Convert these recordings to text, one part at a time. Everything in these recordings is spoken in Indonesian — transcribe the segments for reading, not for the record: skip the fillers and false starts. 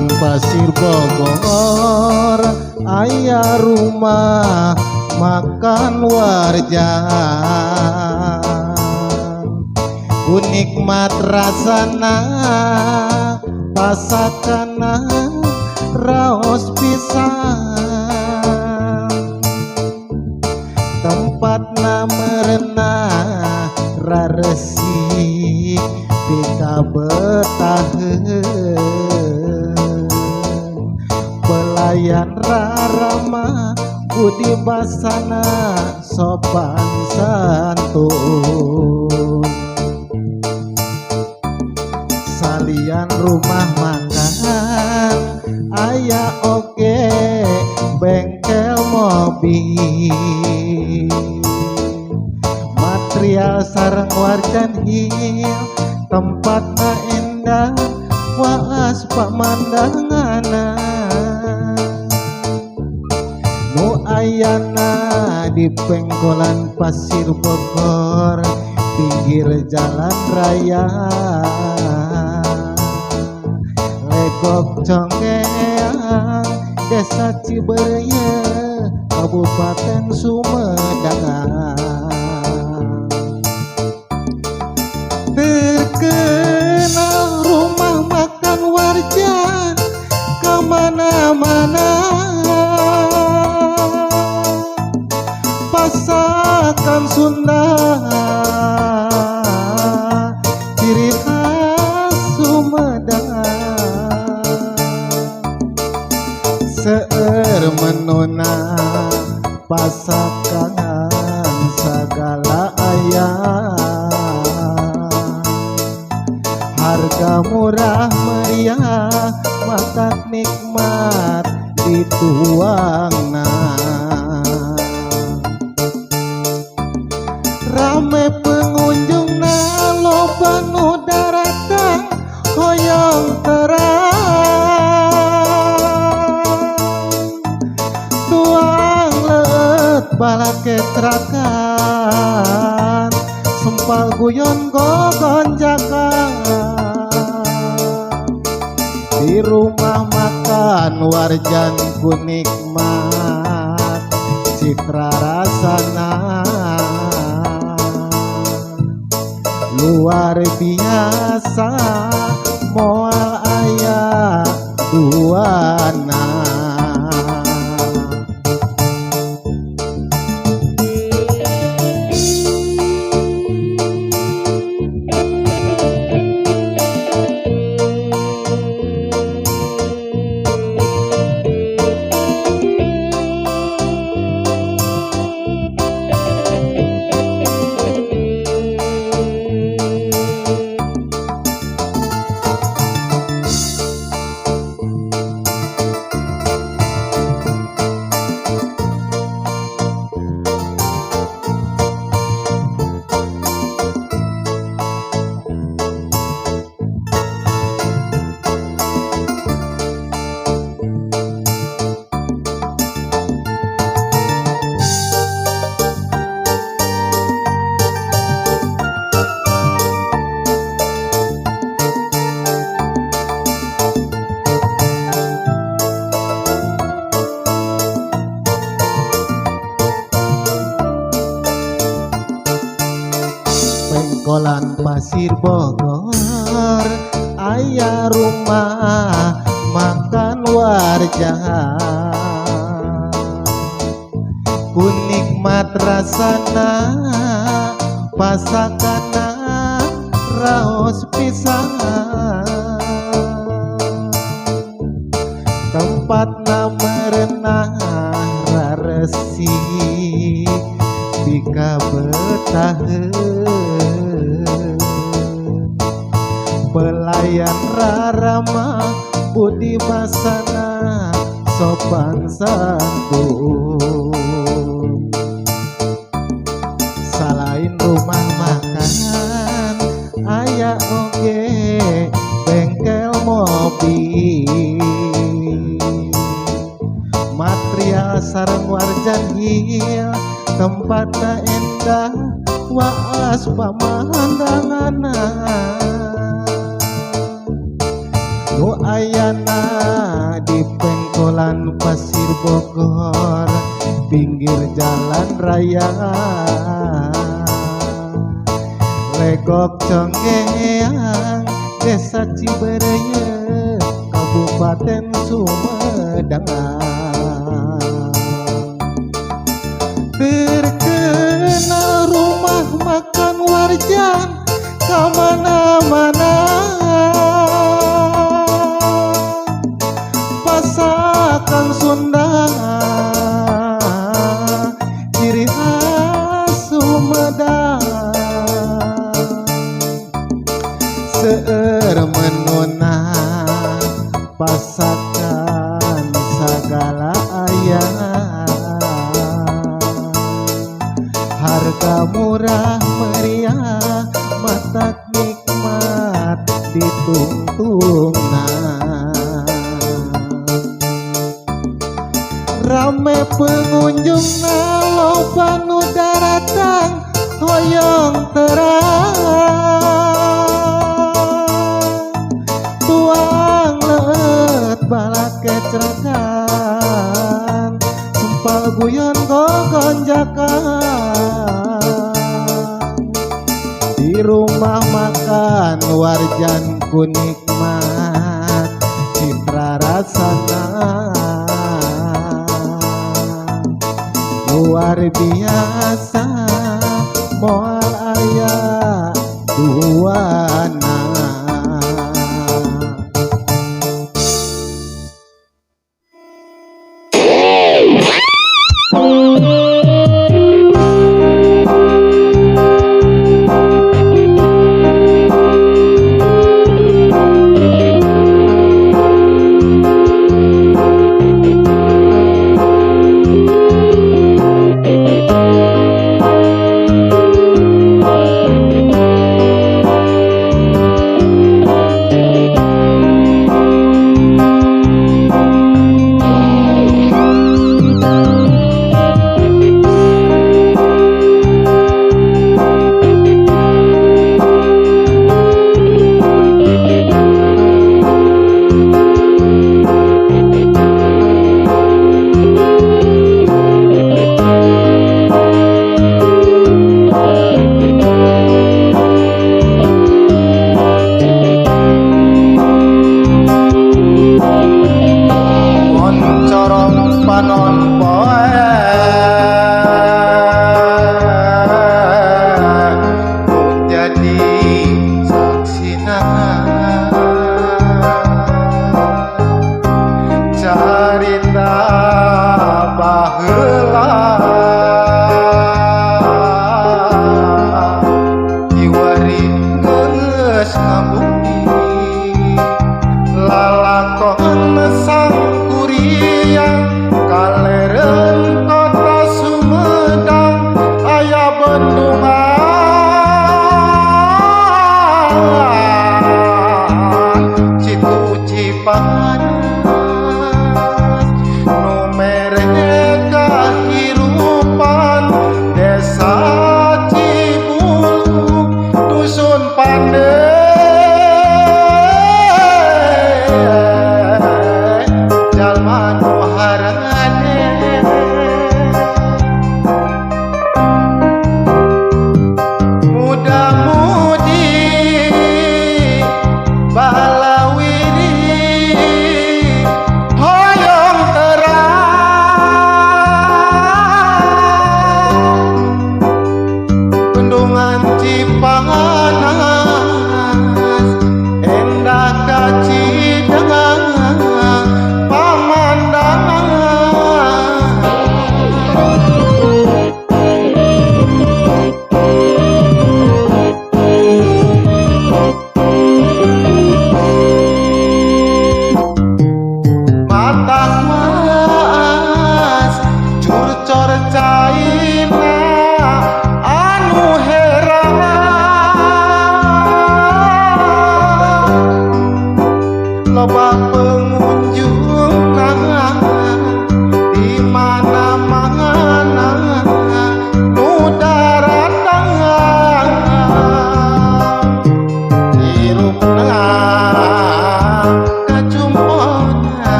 Pengkolan Pasir Bogor aya rumah makan warjan, unikmat rasana pasakana raos pisan, tempatna merenah raresik pika betaheun, pelayan rarama budi basana sopan santun, salian rumah makan aya oge bengkel mobil, material sareng warjan hil, tempatna endah waas pamandangana, nu ayana di Pengkolan Pasir Bogor pinggir jalan raya, Legok Conggeang Desa Cibereye Kabupaten Sumedang. Terkenal rumah makan warjan kemana-mana, masakan Sunda ciri khas Sumedang, seueur menuna pasakan sagala aya, harga murah meriah matak nikmat dituangna, rame pengunjungna loba nu datang hoyong terang, tuang leut balaketrakan sempal guyon gogonjakan, di rumah makan warjan ku nikmat citra rasana luar biasa, moal aya duana. Pengkolan Pasir Bogor aya rumah makan warjan, unikmat rasana pasakana raos pisan, tempatna merenah raresik pika betaheun, pelayan rarama budi basana sopan santun, salain rumah makan aya oge bengkel mobil, material sareng warjan hil, tempatna endah waas pamandangana, nu ayana di pengkolan Pasir Bogor pinggir jalan raya legok Conggeang Desa Cibereye Kabupaten Sumedang terkenal rumah makan Warjan kamana-mana masakan Sunda ciri khas Sumedang seueur menuna pasakan sagala aya harga murah meriah matak nikmat ditungtungna rame pengunjungna loba nu daratang hoyong terang tuang leut balak kecerakan sempal guyon gogonjakan di rumah makan Warjan ku nikmat citra rasana luar biasa moal aya duana.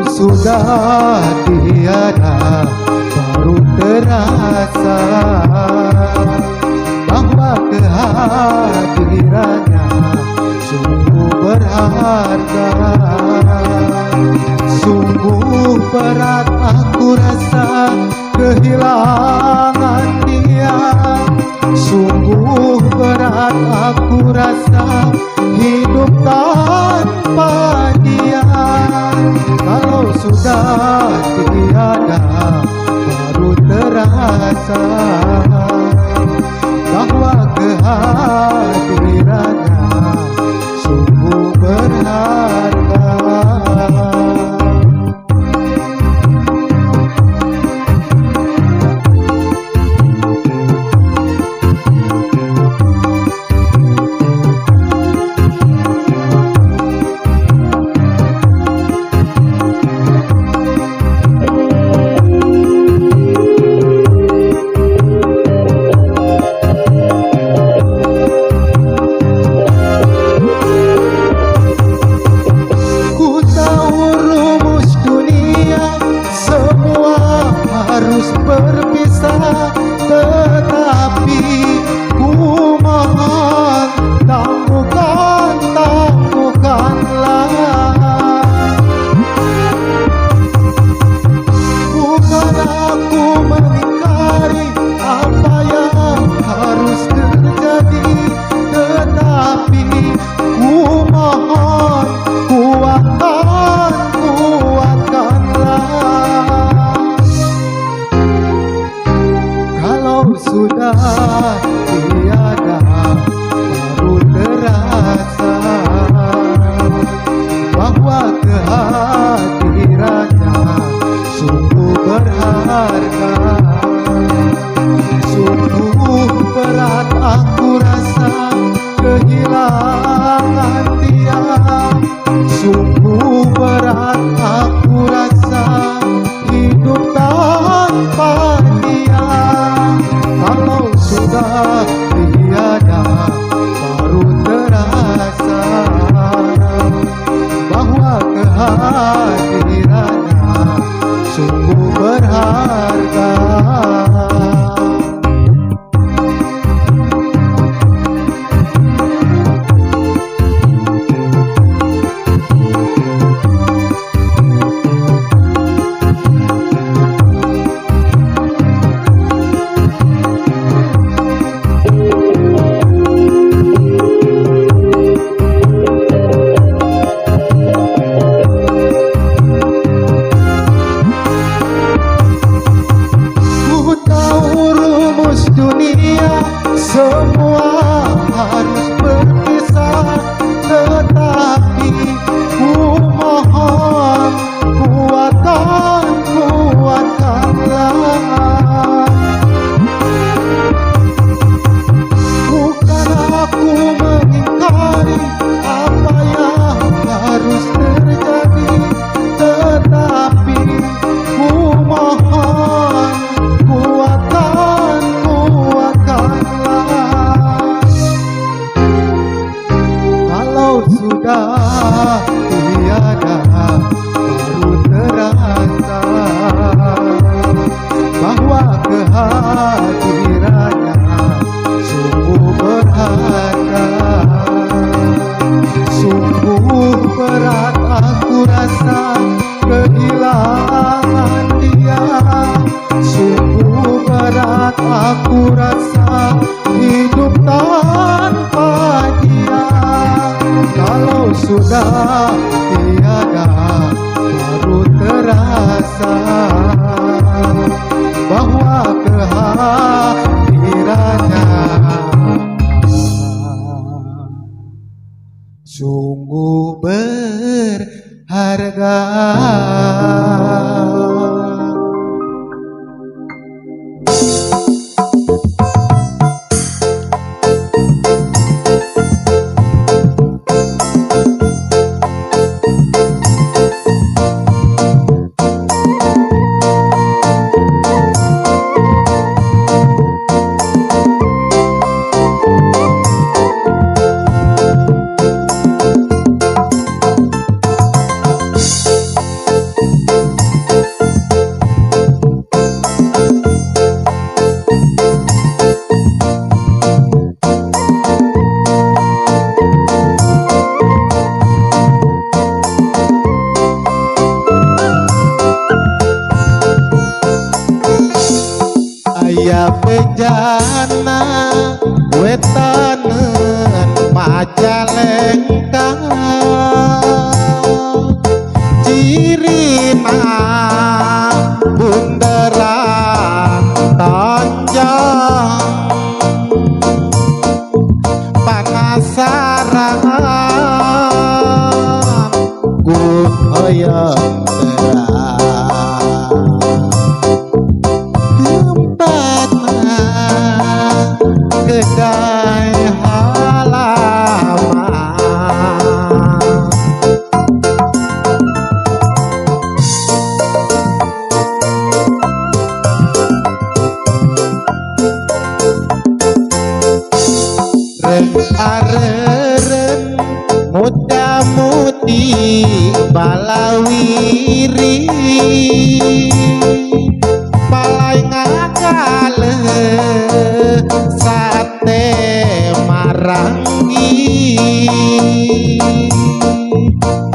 sudah tiada baru terasa bahwa kehadirannya sungguh berharga. Sungguh berat aku rasa kehilangan dia. Sungguh berat aku rasa hidup tanpa dia. Kalau sudah tiada baru terasa bahwa kehadirannya sungguh berharga. Harus berpisah, tetapi ku mohon tangguhkanlah. Bukan aku mengingkari apa yang harus terjadi, tetapi ku mohon kuatkanlah. Sudah tiada baru terasa bahwa kehadirannya sungguh berharga. Sungguh berat aku rasa kehilangan dia. Sungguh berat aku rasa hidup tanpa dia. Kalau sudah tiada baru terasa bahwa kehadirannya sungguh berharga. Dunia semua harus berpisah, tetapi ku mohon kuatkanlah. Bukan aku mengingkari apa yang harus terjadi, tetapi ku mohon kuatkanlah. Kalau sudah tiada baru terasa bahwa kehadirannya sungguh berharga. Sungguh berat aku rasa kehilangan dia. Sungguh berat aku rasa hidup tanpa dia. Kalau sudah tiada baru terasa bahwa kehadirannya sungguh berharga. bejana wetanen Majalengka cirina bundaran Tanjang panasaran ku hoyong tempatna kedai halaman areren muda-mudi balawiri palai ngakale sate marangi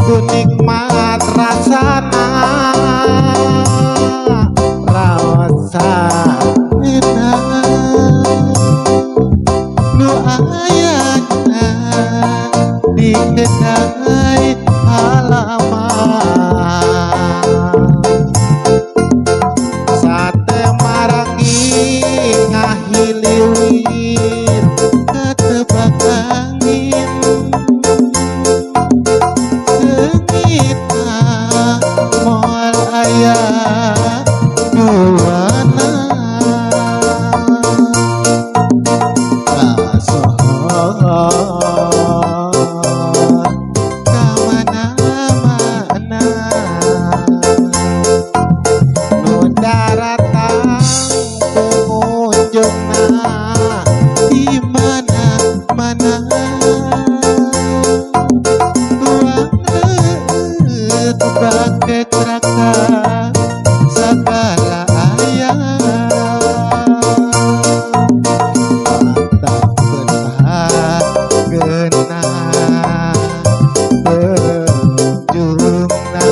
kunikmat rasana rasa nu ayana di kedai halaman sate marangi ngahiliwir ketebak angin sengita moal ayah duana kamana-mana nu daratang pengunjungna di mana-mana tuang reut bake traka segala ayah tak pernah kena berjumna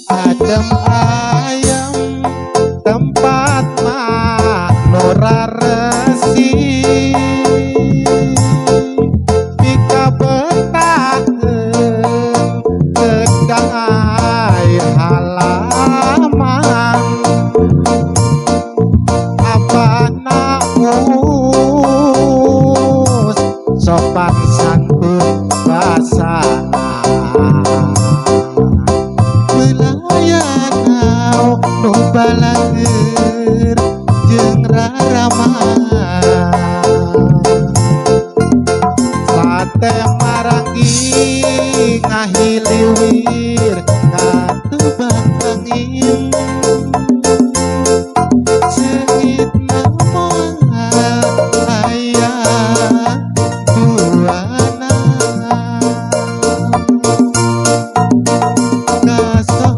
adem ayam tempat manora resi pika betakeun kedai halaman abana us sopan santun basana belayanau nu balager jeung raraman sate marangi ngahiliwir katebak angin sengitna moal ayah duana kasar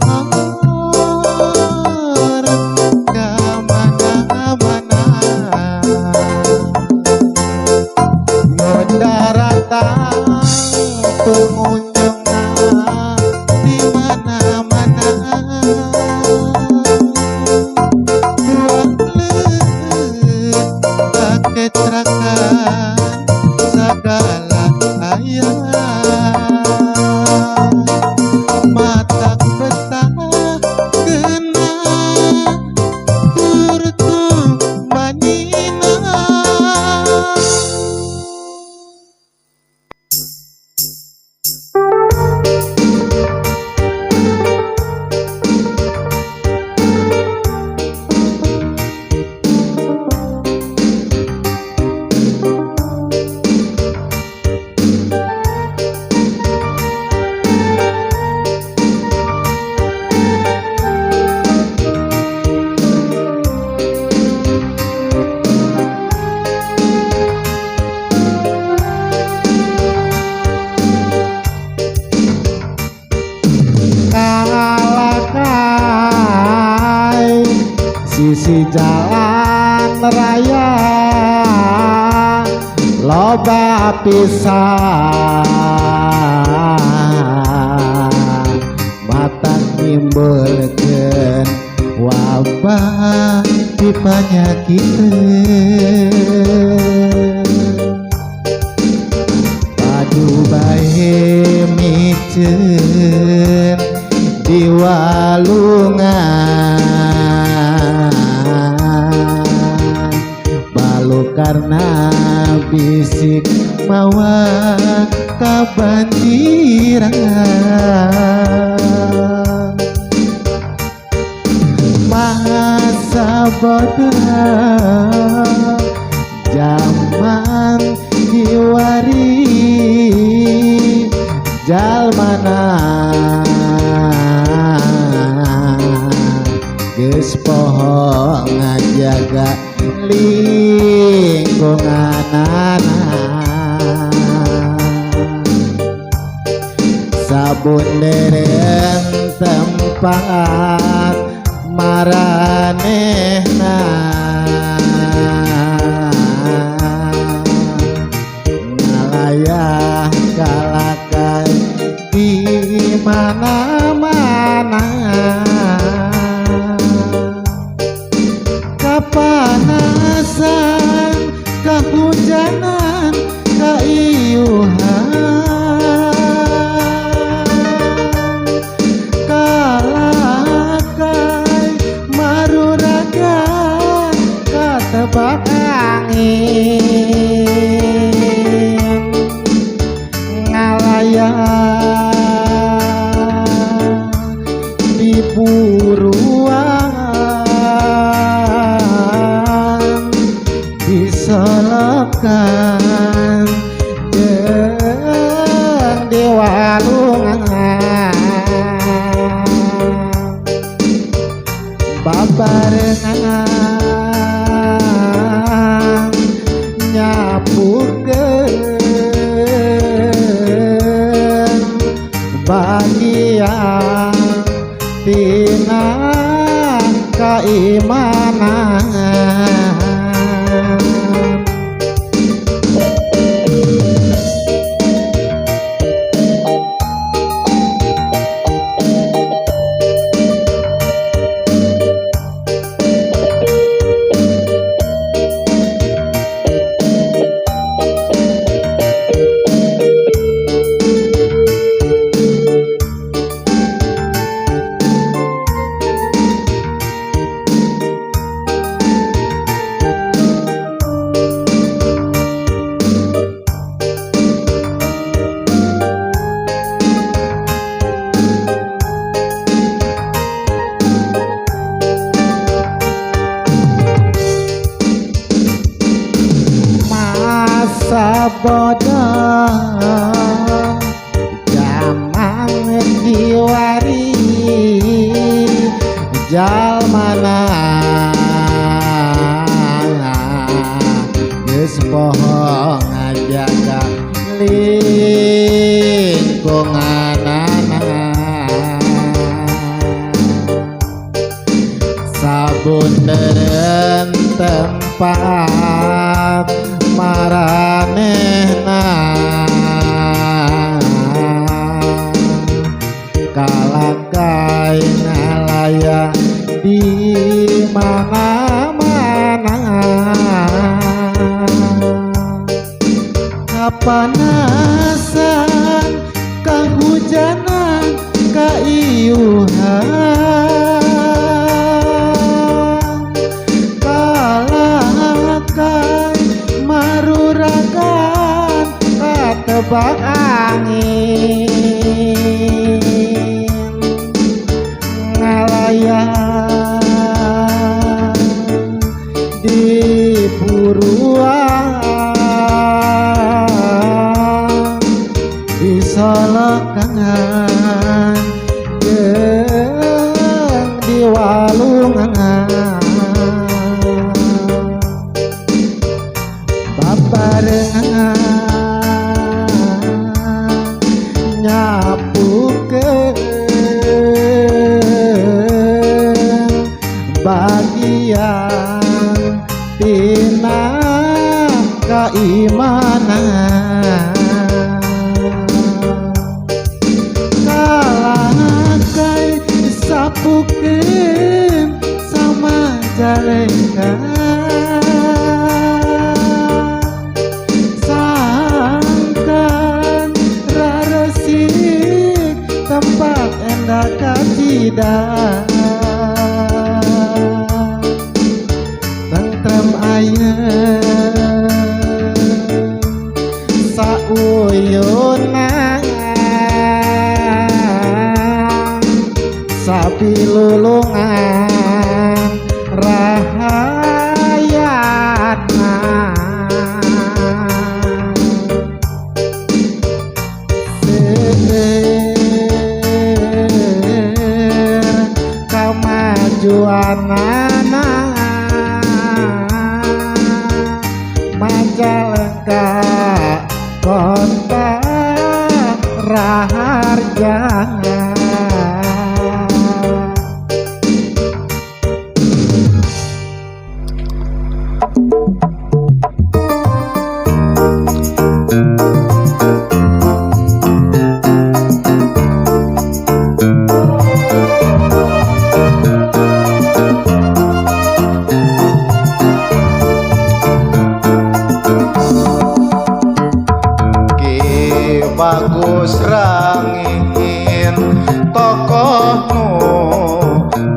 kalakai sisi jalan raya loba pisan mata nimbulkeun wabah di panyakiteun padu bae miceun di walungan balu karena bisik mawa kabanjiran masa bodoh zaman diwari jalmana geus poho ngajaga lingkunganana sabun deren tempat maranehna ngalayah kalakai di mana-mana kapanasan kahujanan kaiuhan kalakai maruragan katebak angin ngalayah di buruan disolokan jeung di walungan babarengan nyapukeun bagian tina keimanan bodoh zaman diwari jalmana geus poho ngajaga lingkunganana sabun deren tempat maranehna kalakai ngalayah di mana-mana kapanasan kahujanan kaiuhan kalakai maruragan katebak angin ngalayah di buruan disolokan jeung bukan sama Jalengka sangkan raresik tempat endah katidak tentrem ayem sauyunan sapi lulungan rahayatna seger kamajuanana Majalengka kota raharja bagus rangin tokohmu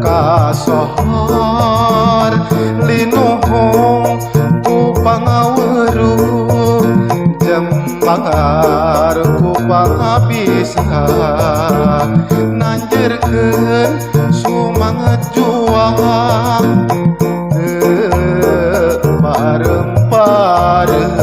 kasohor linuhung ku pangaweruh jembar ku pangabisa nanjerkeun sumanget juang parem-parem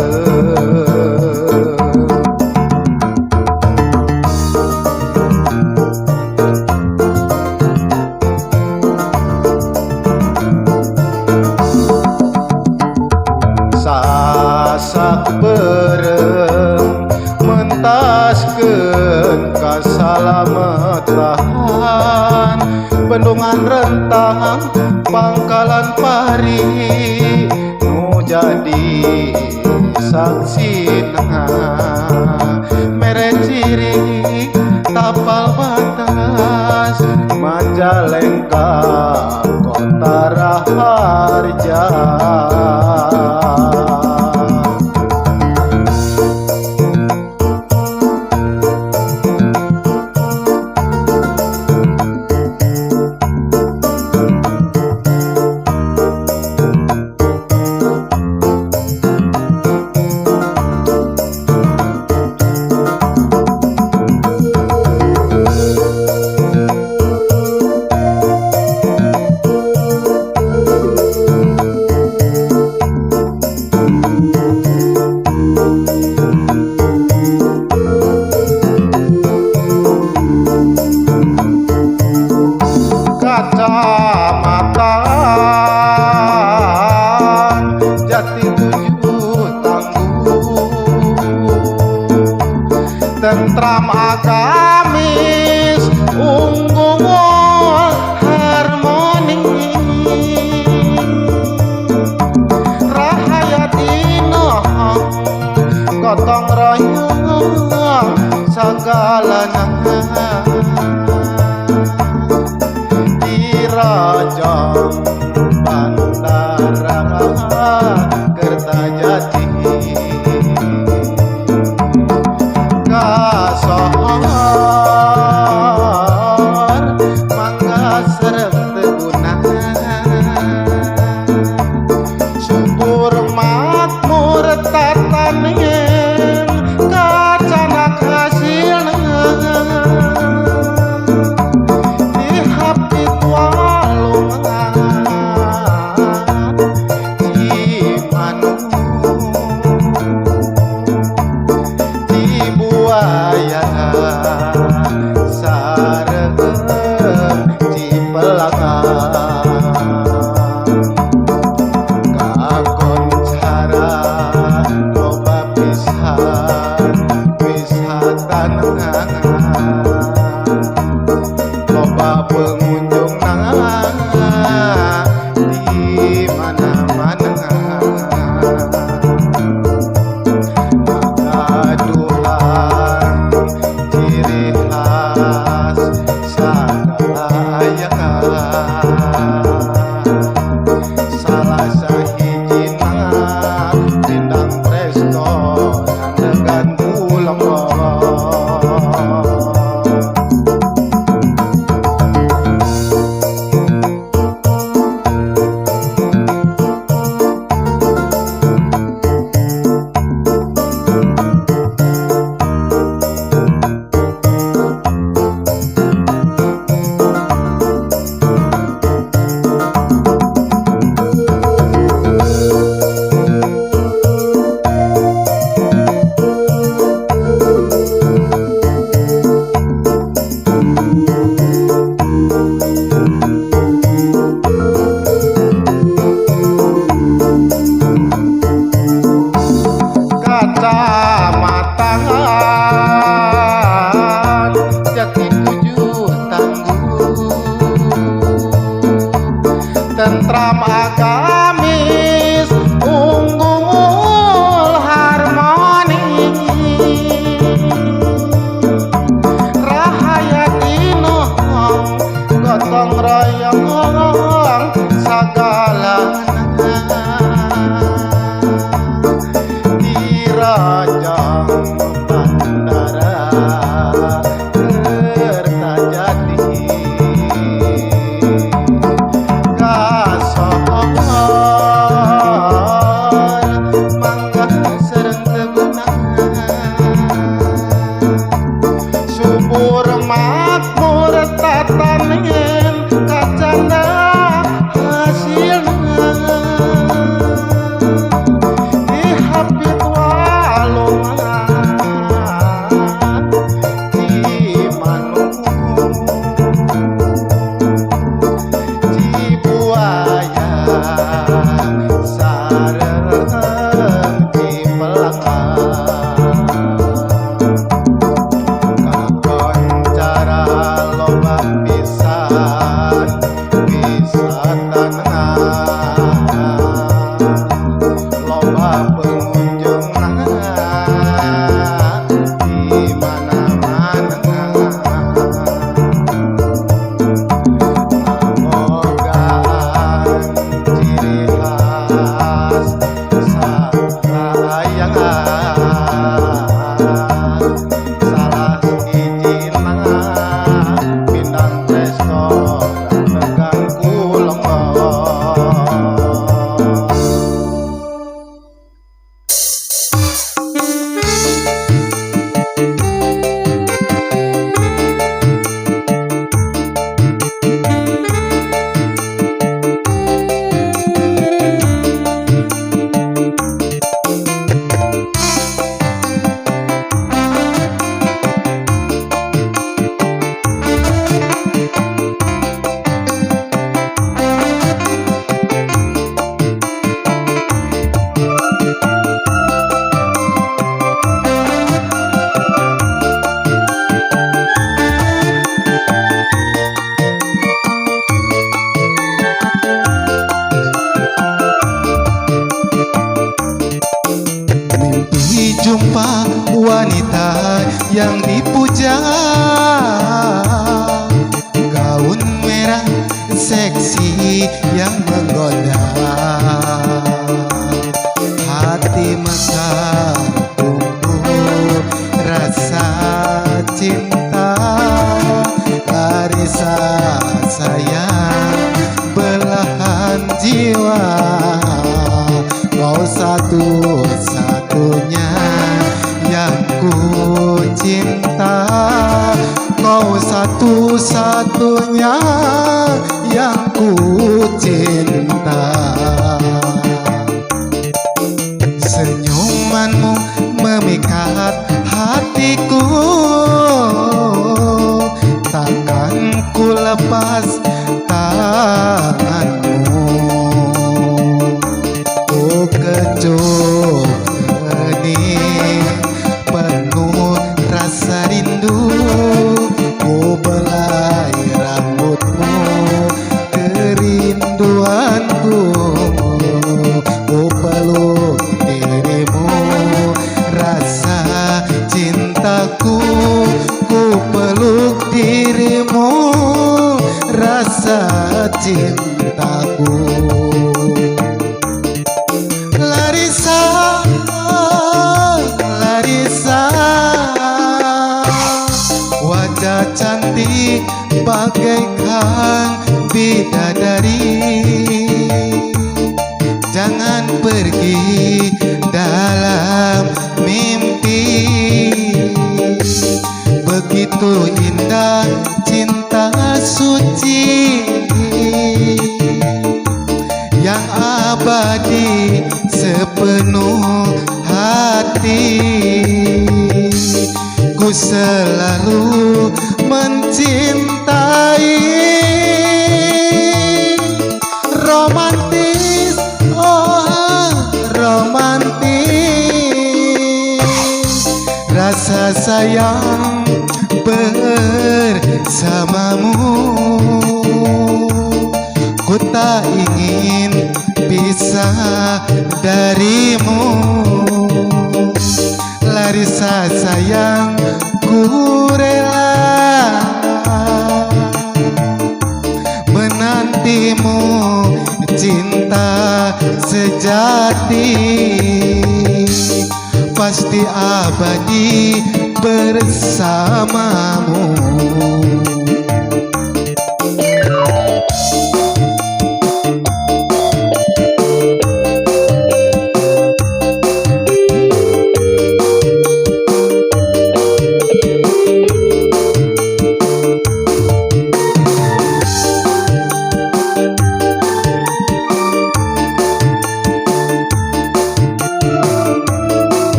sasak berem mentaskeun kasalamatan bendungan rentang pangkalan pari nu jadi saksina mere ciri tapal batas Majalengka kota raharja Kecamatan Jati Tujuh Tangguh tentram agamis unggung harmoni rahayatino gotong royong sagalana Rajang Bandara Kertajati kasohor mangga serem teguna subur makmur tatanen kacanak hasilna dihapit buaya sareng cipelakang kakon cara loba pisan wisata loba pengunjung di mana-mana ciri khas sagala gotong royong segala di Rajang Bandara Kertajati kasokor mangga sereng tegunang subur makmur tatanen kacanda hasilna dihapit walungan di manung di buaya sareng di pelangan kakon cara loba pisan wisatana loba pengunjungna di mana-mana ngamogaan ciri khas sasayangan salah hijina bintang restoran tegang kulongo. Mimpi jumpa wanita yang dipuja, gaun merah seksi yang menggoda, hati mekar tumbuh rasa cinta, larisa sayang belahan jiwa. Kau satu-satunya yang ku cinta, kau satu-satunya yang ku cinta. Senyumanmu memikat hatiku, takkan ku lepas tanganmu. Oh kecup hening penuh rasa rindu, ku belai rambutmu kerinduanku, ku peluk dirimu rasa cintaku, ku peluk dirimu rasa cintaku. Larisa, Larisa, wajah cantik bagaikan bidadari. Jangan pergi dalam mimpi, begitu indah cinta suci yang abadi sepenuh hati. Ku selalu mencintai. Romantis, oh romantis, rasa sayang bersamamu. Ku tak ingin pisah darimu. Larisa sayang, ku rela sejati pasti abadi bersamamu.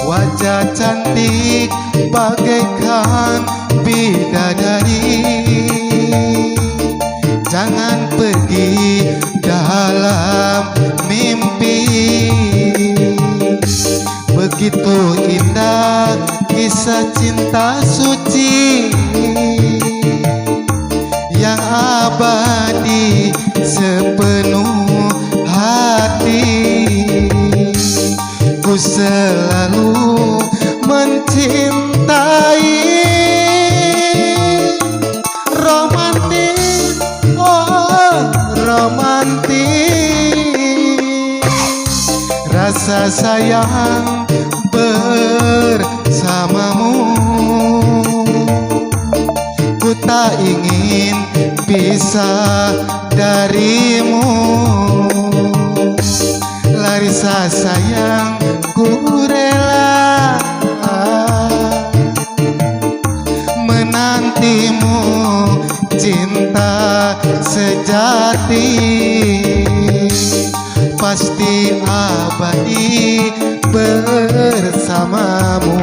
Wajah cantik bagaikan bidadari, jangan pergi dalam mimpi. Begitu indah kisah cinta suci yang abadi sepenuh hati. Ku selalu mencintai. Romantis, oh romantis, rasa sayang bersamamu. Ku tak ingin pisah darimu, Larissa sayang, ku rela menantimu, cinta sejati pasti abadi bersamamu.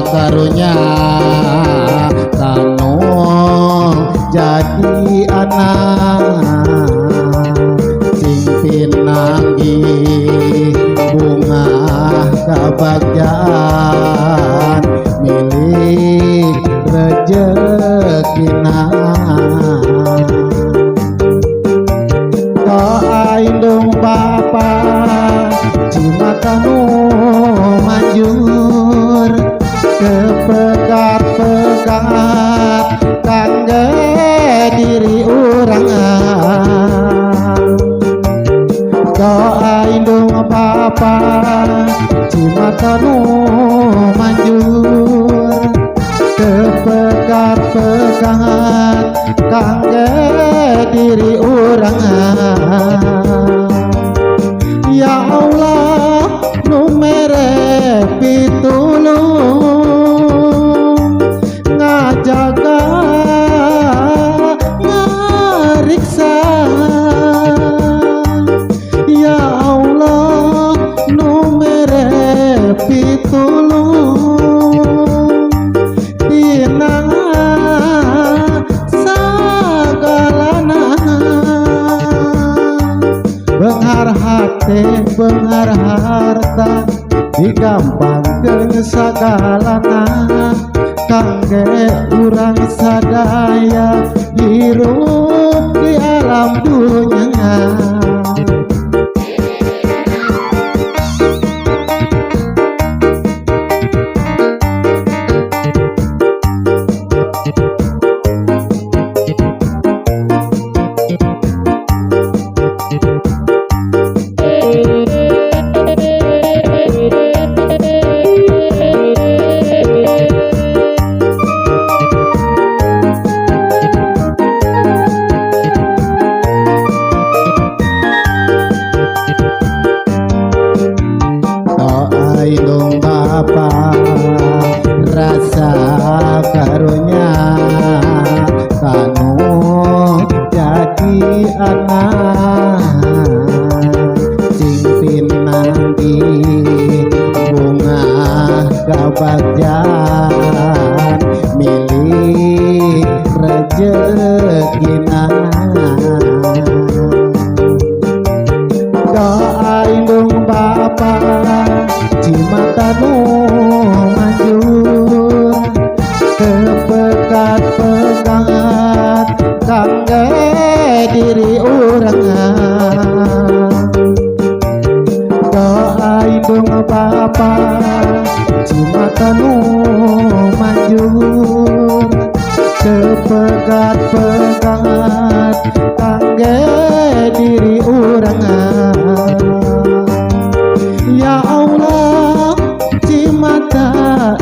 karunya kanu jadi anak sing pinanggi bunga kebahagiaan milik rezekina doain dong papa cimatanu manjur kepegat-pegat kangge diri urang doain dong papa cimatanu manjur kepegat-pegat kangge diri urang. Ya Allah nu mere pitulung ngajaga ngariksa. Ya Allah nu mere pitulung dina sagalana benghar hati benghar harta digampangkeun sagalana kangge urang sadaya hirup di alam dunya. bapa cimata nu manjur kepegat-pegat kangge diri urang doa indung bapa cimata nu manjur kepegat-pegat kangge diri urang. Ya Allah cimata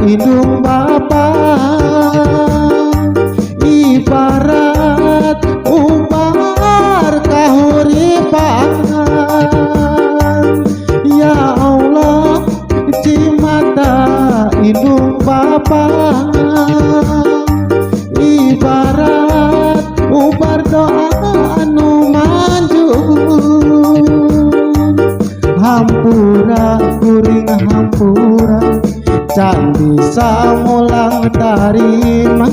indung bapa ibarat umbar kahuripan. Ya Allah cimata indung bapa ibarat ubar doa anu manjur. Hampura kuring hampura can bisa ngulang tarima.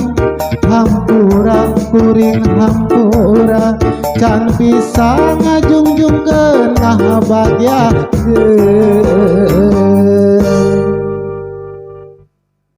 Hampura kuring hampura can bisa ngajungjungkeun bahagia.